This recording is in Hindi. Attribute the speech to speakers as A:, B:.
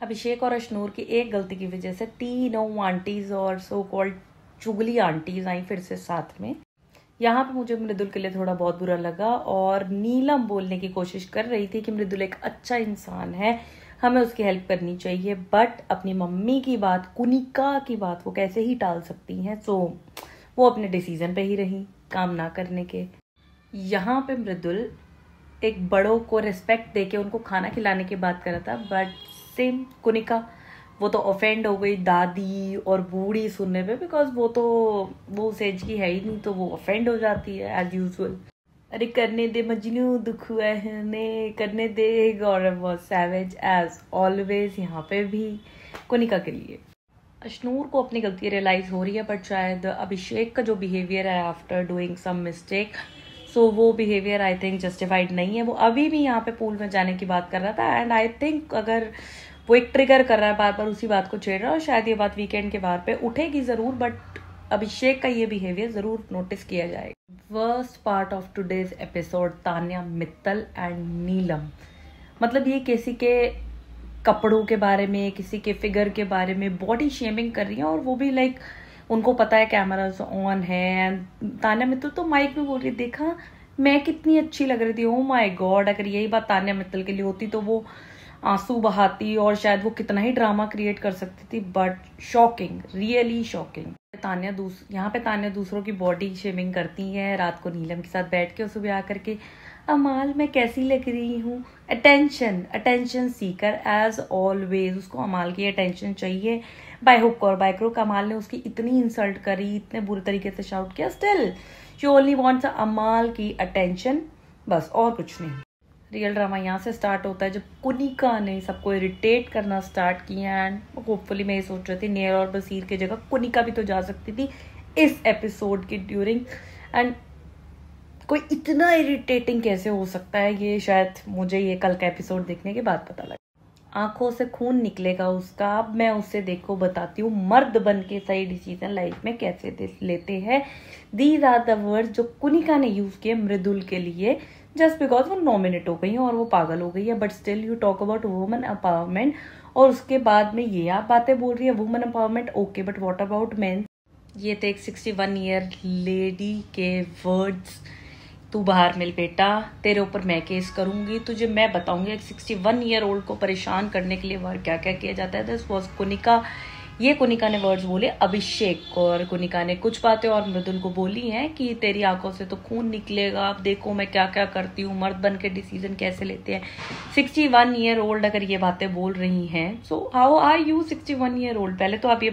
A: अभिषेक और अशनूर की एक गलती की वजह से तीनों आंटीज और सो कॉल्ड चुगली आंटीज आई फिर से साथ में। यहाँ पे मुझे मृदुल के लिए थोड़ा बहुत बुरा लगा और नीलम बोलने की कोशिश कर रही थी कि मृदुल एक अच्छा इंसान है, हमें उसकी हेल्प करनी चाहिए, बट अपनी मम्मी की बात, कुनिका की बात वो कैसे ही टाल सकती हैं। सो वो अपने डिसीजन पे ही रही काम ना करने के। यहाँ पे मृदुल एक बड़ों को रिस्पेक्ट देके उनको खाना खिलाने की बात कर रहा था, बट सेम कुनिका वो तो ऑफेंड हो गई दादी और बूढ़ी सुनने पे, बिकॉज वो उस एज की है ही नहीं, तो वो ऑफेंड हो जाती है एज यूजुअल। अरे करने दे मजनू, दुख हुआ है ने करने दे। गौरव वॉज सैवेज एज ऑलवेज यहाँ पे भी कुनिका के लिए। अशनूर को अपनी गलती रियलाइज हो रही है, बट शायद अभिषेक का जो बिहेवियर है आफ्टर डूइंग सम मिस्टेक, सो वो बिहेवियर आई थिंक जस्टिफाइड नहीं है। वो अभी भी यहाँ पे पूल में जाने की बात कर रहा था एंड आई थिंक अगर वो एक ट्रिगर कर रहा है, बार बार उसी बात को छेड़ रहा है, और शायद ये बात वीकेंड के बार पे उठेगी जरूर, बट अभिषेक का ये बिहेवियर जरूर नोटिस किया जाएगा। Worst part of today's episode, Tanya Mittal and Neelam. मतलब ये किसी के कपड़ों के बारे में, किसी के फिगर के बारे में बॉडी शेमिंग कर रही है, और वो भी लाइक उनको पता है कैमरास ऑन है। एंड तान्या मित्तल तो माइक में बोल रही, देखा मैं कितनी अच्छी लग रही थी, ओ माय गॉड। अगर यही बात तान्या मित्तल के लिए होती तो वो आंसू बहाती और शायद वो कितना ही ड्रामा क्रिएट कर सकती थी, बट शॉकिंग, रियली शॉकिंग। यहाँ पे तान्या दूसरों की बॉडी शेमिंग करती है, रात को नीलम के साथ बैठ के और सुबह आकर के अमाल मैं कैसी लग रही हूँ, अटेंशन सीकर एज ऑलवेज। उसको अमाल की अटेंशन चाहिए बाय हुक और बाय क्रुक। अमाल ने उसकी इतनी इंसल्ट करी, इतने बुरे तरीके से शाउट किया, स्टिल शी ओनली वांट्स अमाल की अटेंशन, बस और कुछ नहीं। रियल ड्रामा यहाँ से स्टार्ट होता है जब कुनिका ने सबको इरिटेट करना स्टार्ट किया। एंड होपफुली मैं ये सोच रही थी नेर और बसीर की जगह कुनिका भी तो जा सकती थी इस एपिसोड के ड्यूरिंग। एंड कोई इतना इरिटेटिंग कैसे हो सकता है, ये शायद मुझे ये कल का एपिसोड देखने के बाद पता लगा। आंखों से खून निकलेगा उसका, अब मैं उससे देखो बताती हूँ मर्द बन के सही डिसीजन लाइफ में कैसे लेते हैं। दीज आर द वर्ड्स जो कुनिका ने यूज किए मृदुल के लिए, जस्ट बिकॉज वो नॉमिनेट हो गई है और वो पागल हो गई है। But still you talk about women empowerment और उसके बाद में ये आप बातें बोल रही है women empowerment, okay, but what about main. ये थे एक 61 ईयर लेडी के वर्ड्स। तू बाहर मिल बेटा, तेरे ऊपर मैं केस करूंगी, तुझे मैं बताऊंगी एक 61 ईयर ओल्ड को परेशान करने के लिए वर्ड क्या क्या किया जाता है। This was Kunika. ये कुनिका ने वर्ड्स बोले अभिषेक को, और कुनिका ने कुछ बातें और मृदुल को बोली हैं कि तेरी आंखों से तो खून निकलेगा, अब देखो मैं क्या क्या करती हूँ, मर्द बन के डिसीजन कैसे लेते हैं। 61 ईयर ओल्ड अगर ये बातें बोल रही हैं, so how are you 61 year old, पहले तो आप ये